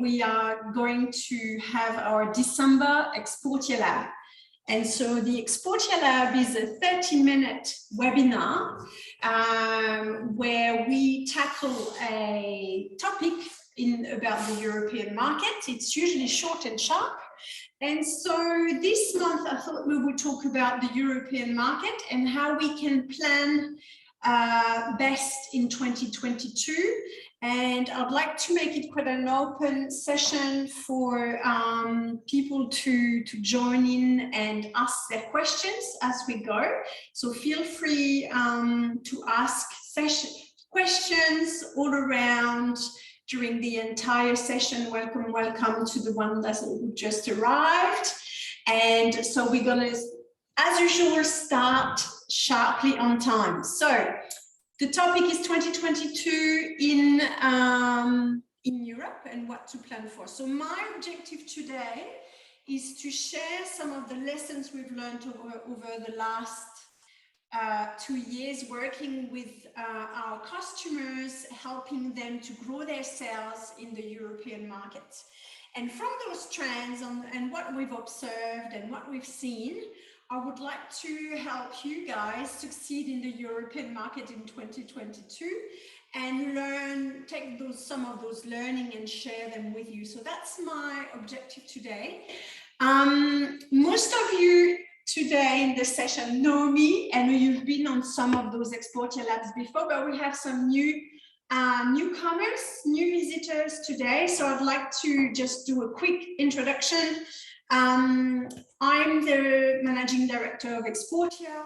we are going to have our December Exportia LAB. And so the Exportia LAB is a 30-minute webinar where we tackle a topic about the European market. It's usually short and sharp. And so this month, I thought we would talk about the European market and how we can plan best in 2022. And I'd like to make it quite an open session for people to join in and ask their questions as we go. So feel free to ask questions all around during the entire session. Welcome, welcome to the one that just arrived. And so we're going to, as usual, start sharply on time. So the topic is 2022 in Europe and what to plan for. So my objective today is to share some of the lessons we've learned over the last 2 years working with our customers, helping them to grow their sales in the European market. And from those trends and what we've observed and what we've seen, I would like to help you guys succeed in the European market in 2022 and take some of those learning and share them with you. So that's my objective today. Most of you today in this session know me and you've been on some of those Exportia Labs before, but we have some newcomers, new visitors today. So I'd like to just do a quick introduction. I'm the managing director of Exportia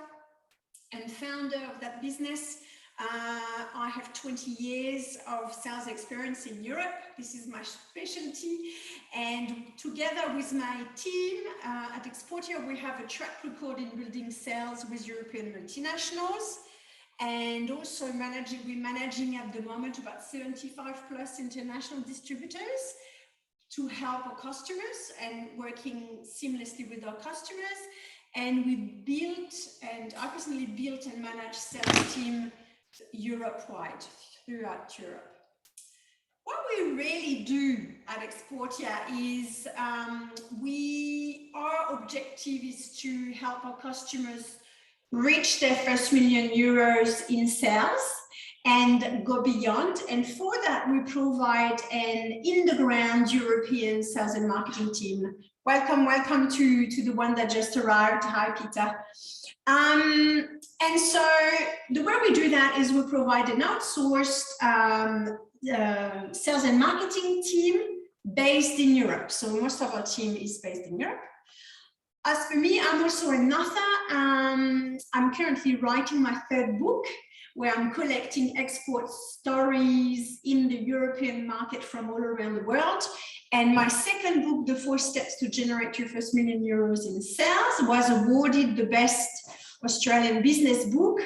and founder of that business. I have 20 years of sales experience in Europe. This is my specialty. And together with my team at Exportia, we have a track record in building sales with European multinationals. And also we're managing at the moment about 75 plus international distributors to help our customers and working seamlessly with our customers. And I personally built and managed sales team Europe-wide, throughout Europe. What we really do at Exportia is our objective is to help our customers reach their first €1 million in sales and go beyond. And for that, we provide an in-the-ground European sales and marketing team. Welcome to the one that just arrived. Hi, Peter. And so the way we do that is we provide an outsourced sales and marketing team based in Europe. So most of our team is based in Europe. As for me, I'm also an author. I'm currently writing my 3rd book, where I'm collecting export stories in the European market from all around the world. And my 2nd book, The 4 Steps to Generate Your First €1 Million in Sales, was awarded the best Australian business book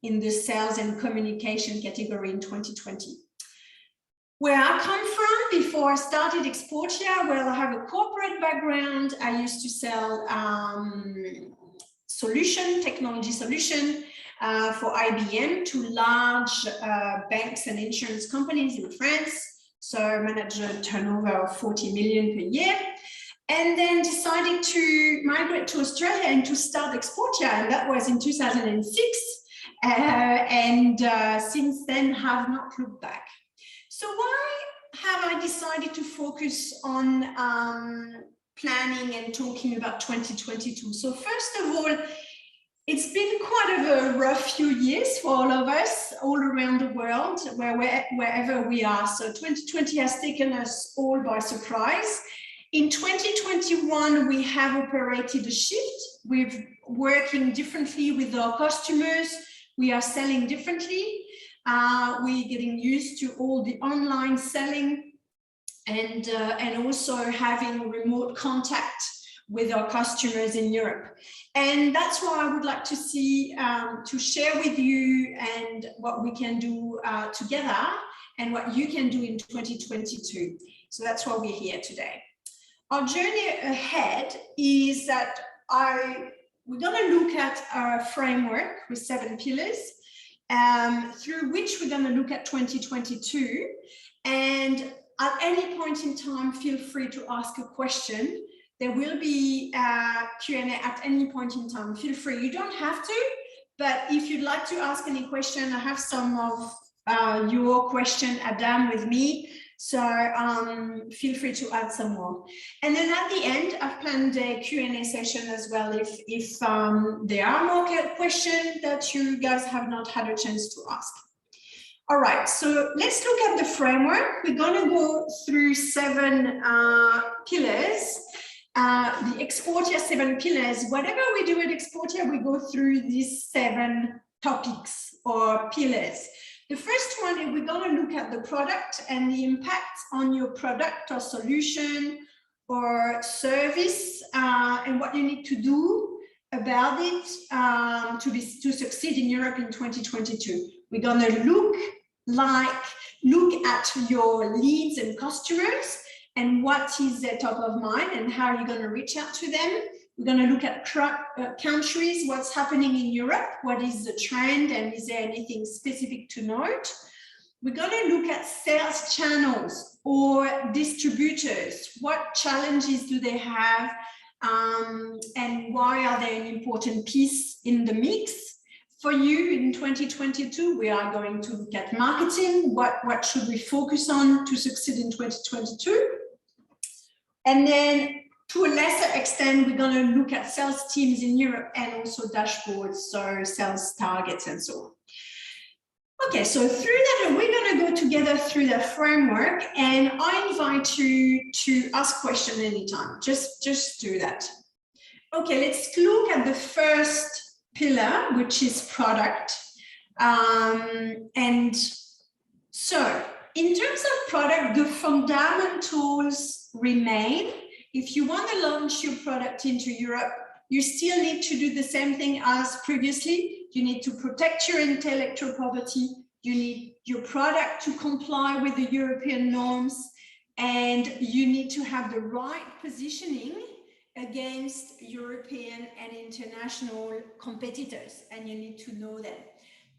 in the sales and communication category in 2020. Where I come from before I started Exportia, well, I have a corporate background. I used to sell technology solution for IBM to large banks and insurance companies in France. So I managed a turnover of 40 million per year. And then decided to migrate to Australia and to start Exportia, and that was in 2006. Since then have not looked back. So why have I decided to focus on planning and talking about 2022? So first of all, it's been quite a rough few years for all of us, all around the world, wherever we are. So 2020 has taken us all by surprise. In 2021, we have operated a shift. We're working differently with our customers. We are selling differently. We're getting used to all the online selling and also having remote contact with our customers in Europe. And that's why I would like to to share with you and what we can do together and what you can do in 2022. So that's why we're here today. Our journey ahead is that we're going to look at a framework with 7 pillars through which we're going to look at 2022. And at any point in time, feel free to ask a question. There will be a Q&A at any point in time. Feel free. You don't have to, but if you'd like to ask any question, I have some of your question, Adam, with me. So feel free to add some more. And then at the end, I've planned a Q&A session as well if there are more questions that you guys have not had a chance to ask. All right, so let's look at the framework. We're going to go through 7 pillars. The Exportia 7 pillars. Whatever we do at Exportia, we go through these 7 topics or pillars. The first one is we're going to look at the product and the impact on your product or solution or service and what you need to do about it to succeed in Europe in 2022. We're going to look at your leads and customers and what is their top of mind and how you're going to reach out to them. We're going to look at countries, what's happening in Europe, what is the trend, and is there anything specific to note. We're going to look at sales channels or distributors. What challenges do they have and why are they an important piece in the mix? For you in 2022, we are going to look at marketing. What should we focus on to succeed in 2022? And then to a lesser extent, we're going to look at sales teams in Europe and also dashboards, so sales targets and so on. Okay, so through that, we're going to go together through the framework, and I invite you to ask questions anytime. Just do that. Okay, let's look at the first pillar, which is product. And so in terms of product, the fundamentals remain. If you want to launch your product into Europe, you still need to do the same thing as previously. You need to protect your intellectual property. You need your product to comply with the European norms, and you need to have the right positioning against European and international competitors, and you need to know them.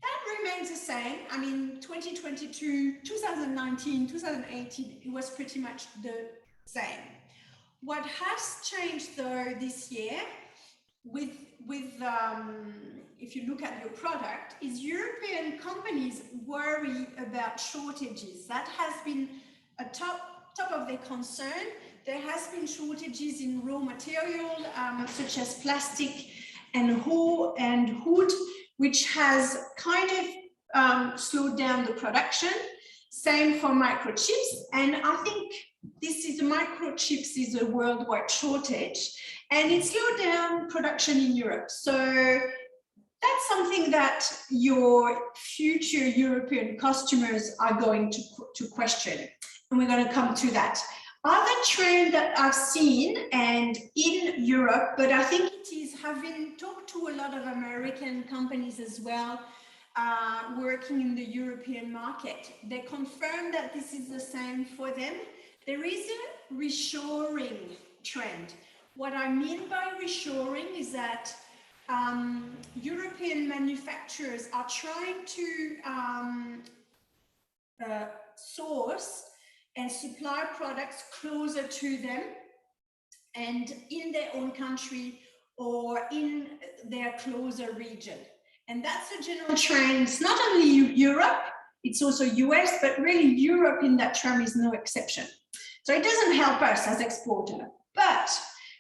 That remains the same. I mean, 2022, 2019, 2018, it was pretty much the same. What has changed though this year if you look at your product, is European companies worry about shortages. That has been a top of their concern. There has been shortages in raw material such as plastic and wood, which has kind of slowed down the production. Same for microchips, and I think microchips is a worldwide shortage, and it slowed down production in Europe. So that's something that your future European customers are going to question, and we're going to come to that. Other trend that I've seen and in Europe, but I think it is having talked to a lot of American companies as well, working in the European market. They confirm that this is the same for them. There is a reshoring trend. What I mean by reshoring is that European manufacturers are trying to source and supply products closer to them and in their own country or in their closer region. And that's a general trend. It's not only Europe, it's also US, but really Europe in that term is no exception. So it doesn't help us as exporter. But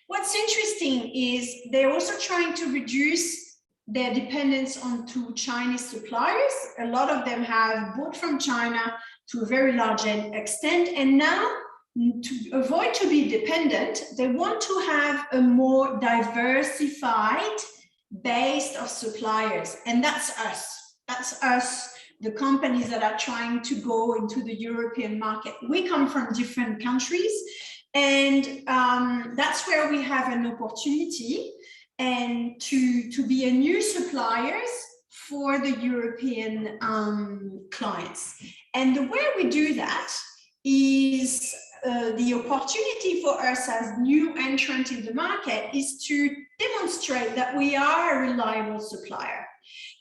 what's interesting is they're also trying to reduce their dependence onto Chinese suppliers. A lot of them have bought from China to a very large extent, and now to avoid to be dependent, they want to have a more diversified base of suppliers, and that's us. That's us, the companies that are trying to go into the European market. We come from different countries, and that's where we have an opportunity and to be a new suppliers for the European clients. And the way we do that is the opportunity for us as new entrant in the market is to demonstrate that we are a reliable supplier.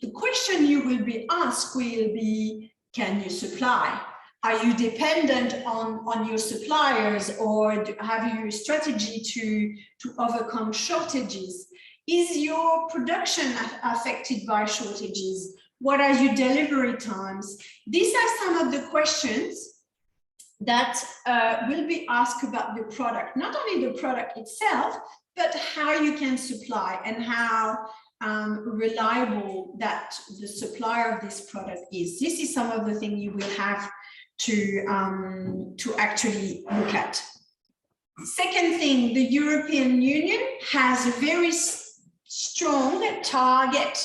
The question you will be asked will be, can you supply? Are you dependent on your suppliers, or have you a strategy to overcome shortages? Is your production affected by shortages? What are your delivery times? These are some of the questions that will be asked about the product, not only the product itself, but how you can supply and how reliable that the supplier of this product is. This is some of the things you will have to actually look at. Second thing, the European Union has a very strong target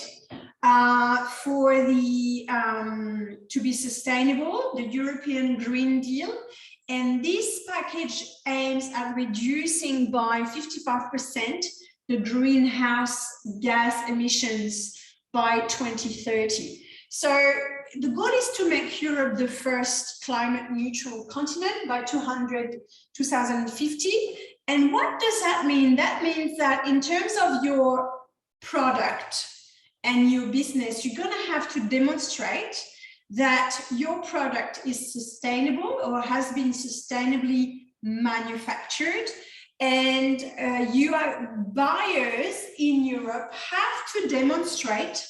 for the to be sustainable, the European Green Deal, and this package aims at reducing by 55% the greenhouse gas emissions by 2030. So the goal is to make Europe the first climate neutral continent by 2050. And what does that mean? That means that in terms of your product and your business, you're going to have to demonstrate that your product is sustainable or has been sustainably manufactured, and buyers in Europe have to demonstrate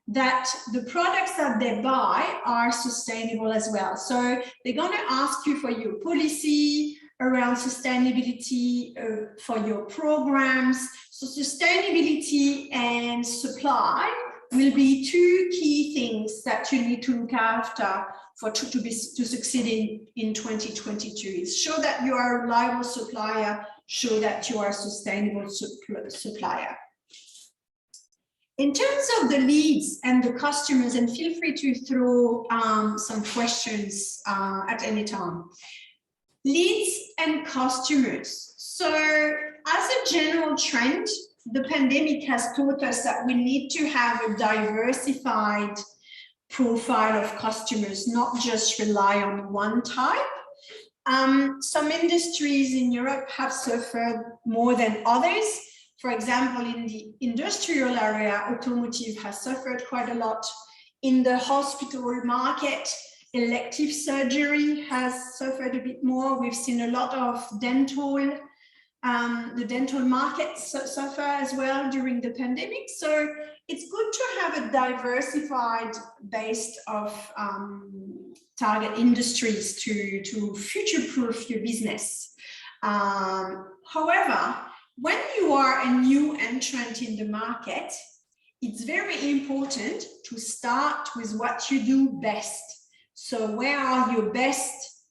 that the products that they buy are sustainable as well. So they're going to ask you for your policy around sustainability, for your programs. So sustainability and supply will be two key things that you need to look after to succeed in 2022. Is show that you are a reliable supplier, show that you are a sustainable supplier. In terms of the leads and the customers, and feel free to throw some questions at any time. Leads and customers. So as a general trend, the pandemic has taught us that we need to have a diversified profile of customers, not just rely on one type. Some industries in Europe have suffered more than others. For example, in the industrial area, automotive has suffered quite a lot. In the hospital market, elective surgery has suffered a bit more. We've seen a lot of the dental market suffer as well during the pandemic. So it's good to have a diversified base of target industries to future-proof your business. However, when you are a new entrant in the market, it's very important to start with what you do best. So where are your best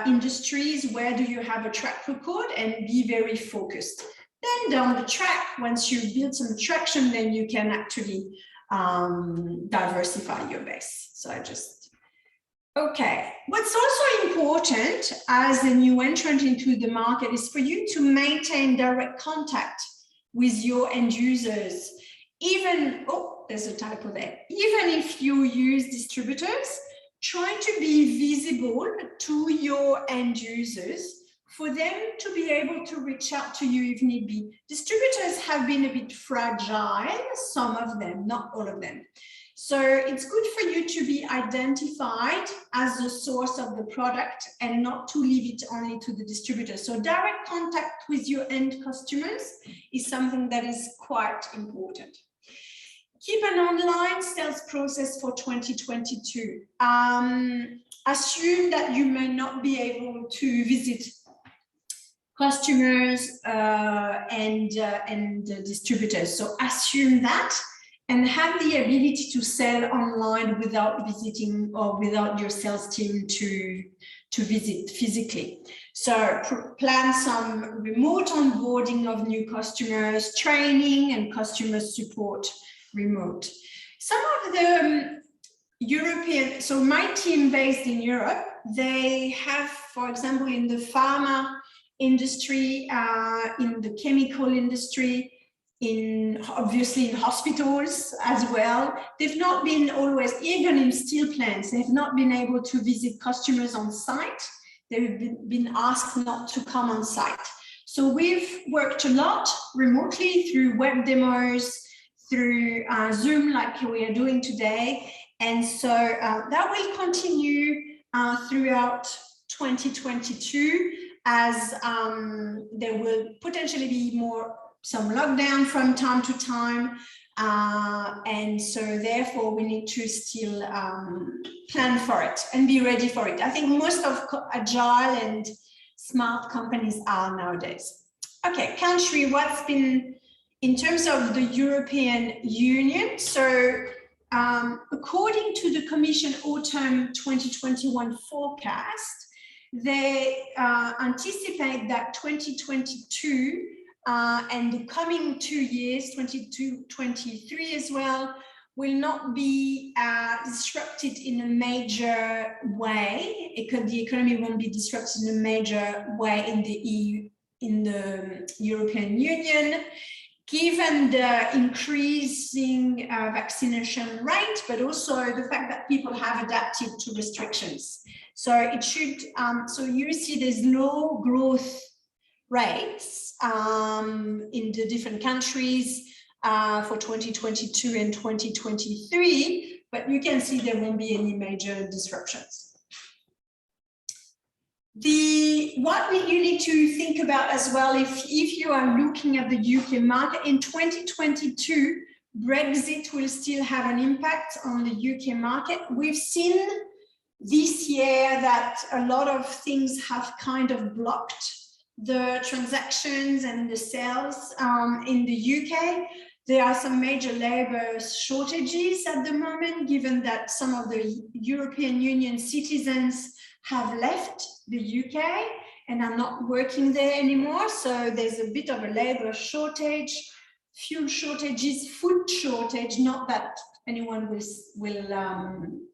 industries? Where do you have a track record? And be very focused. Then down the track, once you build some traction, then you can actually diversify your base. So okay. What's also important as a new entrant into the market is for you to maintain direct contact with your end users. Even, oh, there's a typo there. Even if you use distributors, try to be visible to your end users for them to be able to reach out to you if need be. Distributors have been a bit fragile, some of them, not all of them. So it's good for you to be identified as the source of the product and not to leave it only to the distributor. So direct contact with your end customers is something that is quite important. Keep an online sales process for 2022. Assume that you may not be able to visit customers and distributors. So assume that, and have the ability to sell online without visiting or without your sales team to visit physically. So plan some remote onboarding of new customers, training and customer support remote. Some of the European, so my team based in Europe, they have, for example, in the pharma industry, in the chemical industry, obviously in hospitals as well. They've not been always, even in steel plants, they've not been able to visit customers on site. They've been asked not to come on site. So we've worked a lot remotely through web demos, through Zoom like we are doing today. And so that will continue throughout 2022, as there will potentially be some lockdown from time to time. And so therefore we need to still plan for it and be ready for it. I think most of agile and smart companies are nowadays. Okay, country, what's been in terms of the European Union. So according to the Commission Autumn 2021 forecast, they anticipate that 2022 and the coming 2 years, 22-23 as well, will not be disrupted in a major way. The economy won't be disrupted in a major way in the EU, in the European Union, given the increasing vaccination rate, but also the fact that people have adapted to restrictions. So it should, so you see there's low growth rates in the different countries for 2022 and 2023, but you can see there won't be any major disruptions. What you need to think about as well, if you are looking at the UK market in 2022, Brexit will still have an impact on the UK market. We've seen this year that a lot of things have kind of blocked the transactions and the sales in the UK. There are some major labor shortages at the moment, given that some of the European Union citizens have left the UK and are not working there anymore. So there's a bit of a labor shortage, fuel shortages, food shortage, not that anyone will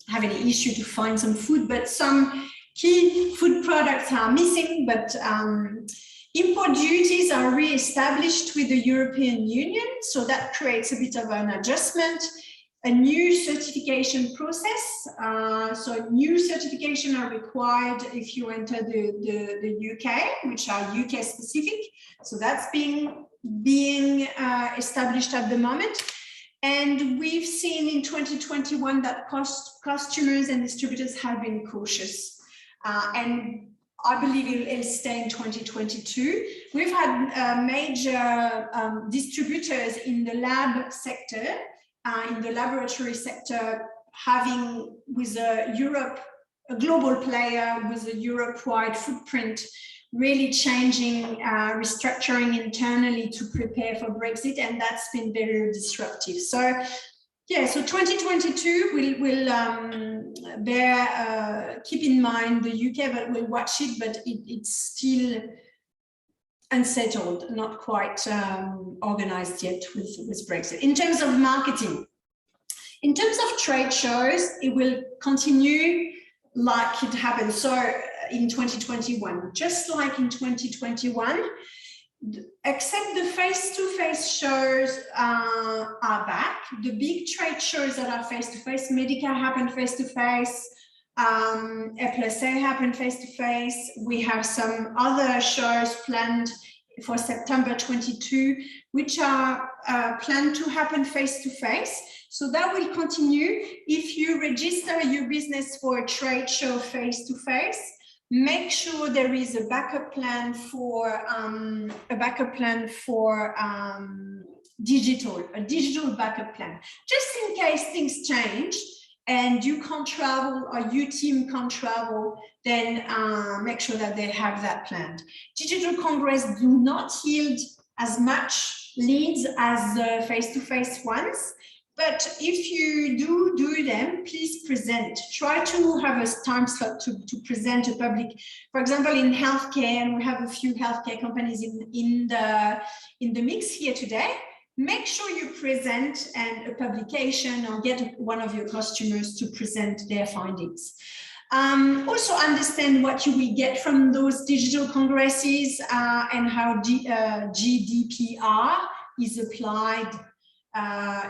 have any issue to find some food, but some key food products are missing, but import duties are re-established with the European Union, so that creates a bit of an adjustment. A new certification process, so new certification are required if you enter the UK, which are UK specific. So that's being established at the moment. And we've seen in 2021 that customers and distributors have been cautious. And I believe it'll stay in 2022. We've had major distributors in the lab sector, in the laboratory sector, having with a global player with a Europe-wide footprint, really changing, restructuring internally to prepare for Brexit, and that's been very disruptive. So yeah, so 2022 will keep in mind the UK, but we'll watch it, but it's still unsettled, not quite organized yet with Brexit. In terms of marketing, in terms of trade shows, it will continue like it happened. So in 2021, just like in 2021, except the face-to-face shows are back. The big trade shows that are face-to-face, Medica happened face-to-face, A+A happened face-to-face. We have some other shows planned for September 22, which are planned to happen face-to-face. So that will continue. If you register your business for a trade show face-to-face, make sure there is a backup plan for digital backup plan, just in case things change and you can't travel or your team can't travel, then make sure that they have that planned. Digital Congress do not yield as much leads as the face-to-face ones. But if you do them, please present. Try to have a time slot to present to public. For example, in healthcare, and we have a few healthcare companies in the mix here today. Make sure you present a publication or get one of your customers to present their findings. Also understand what you will get from those digital congresses and how GDPR is applied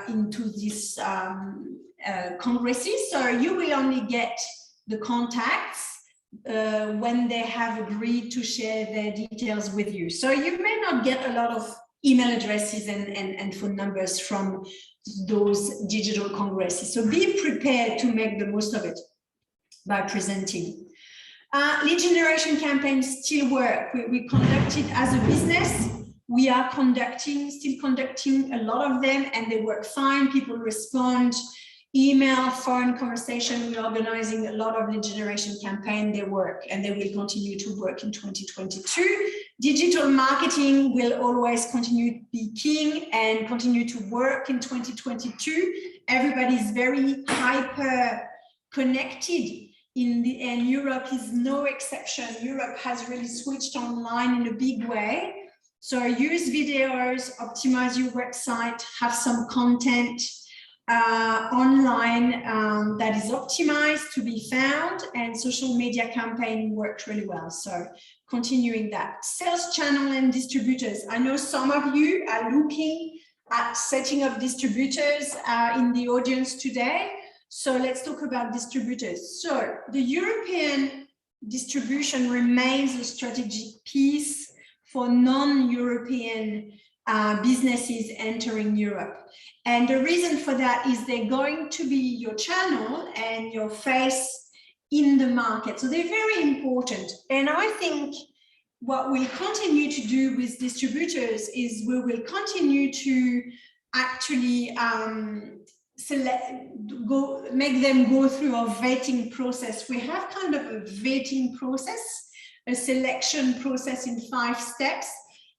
into these congresses. So you will only get the contacts when they have agreed to share their details with you. So you may not get a lot of email addresses and phone numbers from those digital congresses. So be prepared to make the most of it. by presenting. Lead generation campaigns still work. We conduct it as a business. We are still conducting a lot of them, and they work fine. People respond, email, phone conversation. We're organizing a lot of lead generation campaign. They work, and they will continue to work in 2022. Digital marketing will always continue to be king and continue to work in 2022. Everybody's very hyper connected. And Europe is no exception. Europe has really switched online in a big way. So use videos, optimize your website, have some content online that is optimized to be found, and social media campaign worked really well. So continuing that. Sales channel and distributors. I know some of you are looking at setting up distributors in the audience today. So let's talk about distributors. So the European distribution remains a strategic piece for non-European businesses entering Europe. And the reason for that is they're going to be your channel and your face in the market. So they're very important. And I think what we'll continue to do with distributors is we will continue to actually make them go through a vetting process. We have kind of a vetting process, a selection process in 5 steps.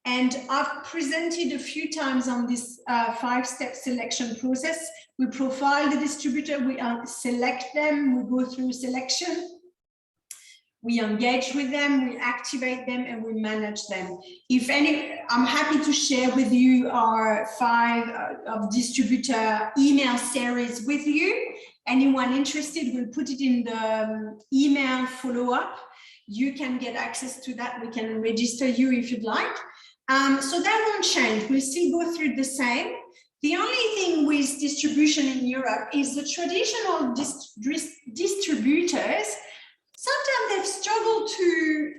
And I've presented a few times on this 5-step selection process. We profile the distributor, we select them, we go through selection, we engage with them, we activate them, and we manage them. If any, I'm happy to share with you our 5 of distributor email series with you. Anyone interested, we'll put it in the email follow-up. You can get access to that. We can register you if you'd like. So that won't change. We'll still go through the same. The only thing with distribution in Europe is the traditional distributors. Sometimes they've struggled to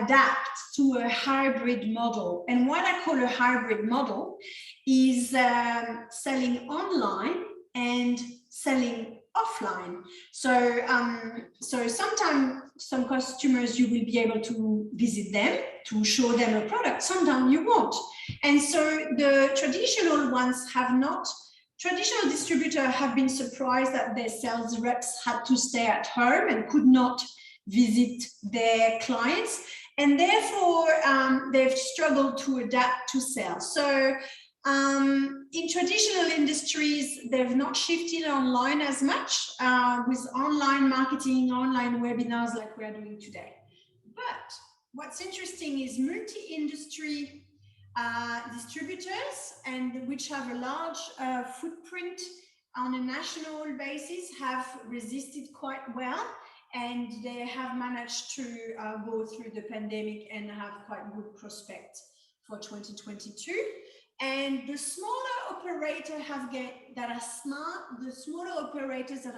adapt to a hybrid model. And what I call a hybrid model is selling online and selling offline. So, sometimes some customers, you will be able to visit them, to show them a product. Sometimes you won't. And so the traditional ones have not. Traditional distributors have been surprised that their sales reps had to stay at home and could not visit their clients, and therefore they've struggled to adapt to sales. So in traditional industries, they've not shifted online as much with online marketing, online webinars like we're doing today. But what's interesting is multi-industry distributors, and which have a large footprint on a national basis, have resisted quite well, and they have managed to go through the pandemic and have quite good prospects for 2022. And the smaller operators that are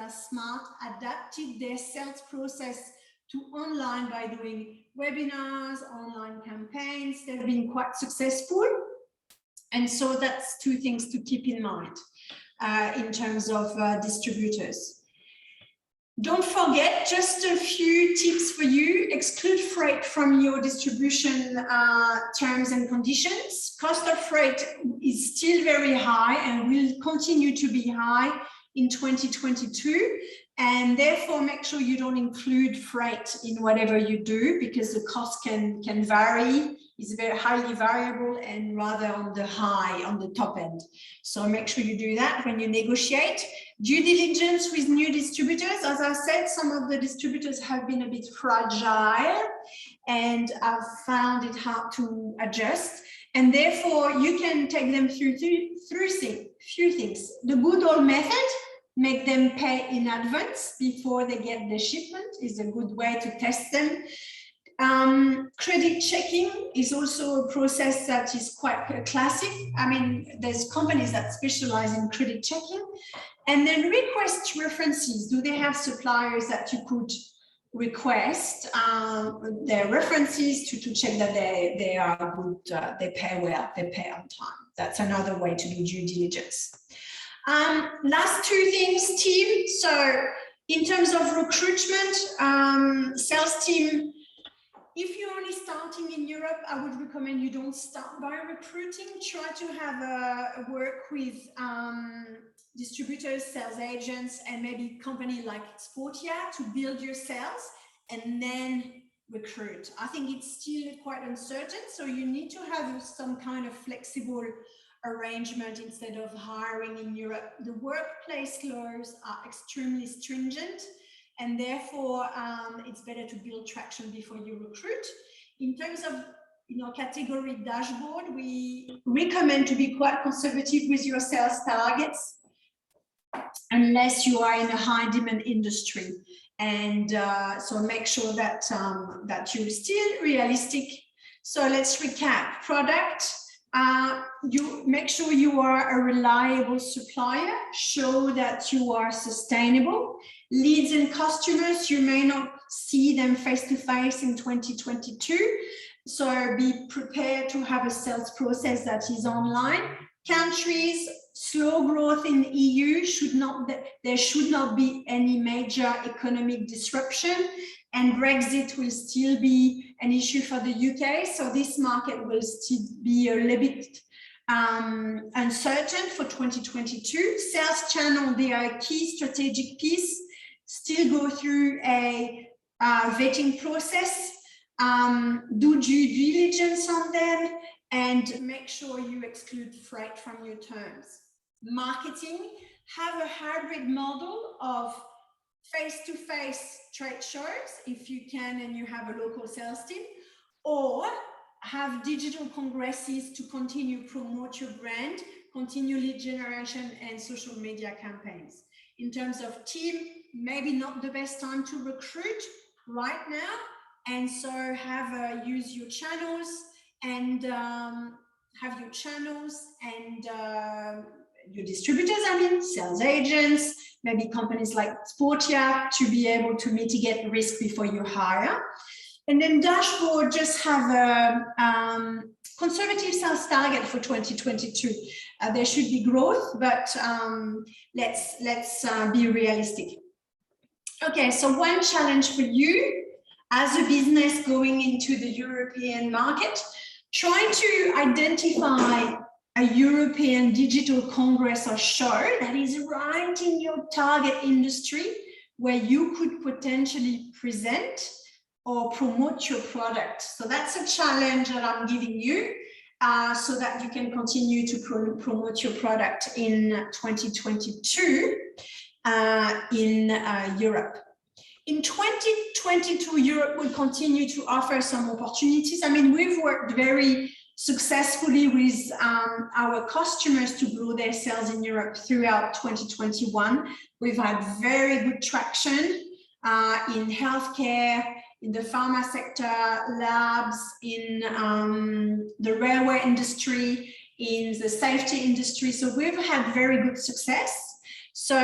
smart adapted their sales process to online by doing webinars, online campaigns. They've been quite successful. And so that's 2 things to keep in mind in terms of distributors. Don't forget, just a few tips for you. Exclude freight from your distribution terms and conditions. Cost of freight is still very high and will continue to be high in 2022. And therefore, make sure you don't include freight in whatever you do, because the cost can vary. It's very highly variable and rather on the top end. So make sure you do that when you negotiate. Due diligence with new distributors. As I said, some of the distributors have been a bit fragile and I've found it hard to adjust. And therefore, you can take them through few things. The good old method, make them pay in advance before they get the shipment, is a good way to test them. Credit checking is also a process that is quite classic. I mean, there's companies that specialize in credit checking. And then request references. Do they have suppliers that you could request their references to check that they are good, they pay well, they pay on time. That's another way to do due diligence. Last 2 things, team. So In terms of recruitment, sales team, if you're only starting in Europe, I would recommend you don't start by recruiting. Try to have a work with distributors, sales agents, and maybe company like Exportia to build your sales and then recruit. I think it's still quite uncertain, so you need to have some kind of flexible arrangement instead of hiring in Europe. The workplace laws are extremely stringent, and therefore it's better to build traction before you recruit. In terms of category dashboard, we recommend to be quite conservative with your sales targets unless you are in a high demand industry. And so make sure that that you're still realistic. So let's recap. Product, you make sure you are a reliable supplier, show that you are sustainable. Leads and customers, you may not see them face-to-face in 2022, so be prepared to have a sales process that is online. Countries, slow growth in the EU, there should not be any major economic disruption, and Brexit will still be an issue for the UK, so this market will still be a little bit uncertain for 2022. Sales channel, they are a key strategic piece. Still go through a vetting process, do due diligence on them, and make sure you exclude freight from your terms. Marketing, have a hybrid model of face-to-face trade shows, if you can and you have a local sales team, or have digital congresses to continue promote your brand, continue lead generation and social media campaigns. In terms of team, maybe not the best time to recruit right now, and so have use your channels and your distributors, sales agents, maybe companies like Exportia, to be able to mitigate risk before you hire. And then dashboard, just have a conservative sales target for 2022. There should be growth, but let's be realistic. Okay, so one challenge for you as a business going into the European market, trying to identify a European digital congress or show that is right in your target industry where you could potentially present or promote your product. So that's a challenge that I'm giving you so that you can continue to promote your product in 2022 in Europe. In 2022, Europe will continue to offer some opportunities. We've worked very successfully with our customers to grow their sales in Europe throughout 2021. We've had very good traction in healthcare, in the pharma sector, labs, in the railway industry, in the safety industry. So we've had very good success. So,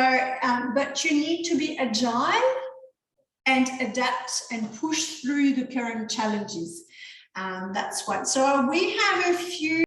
but you need to be agile and adapt and push through the current challenges. That's what. So we have a few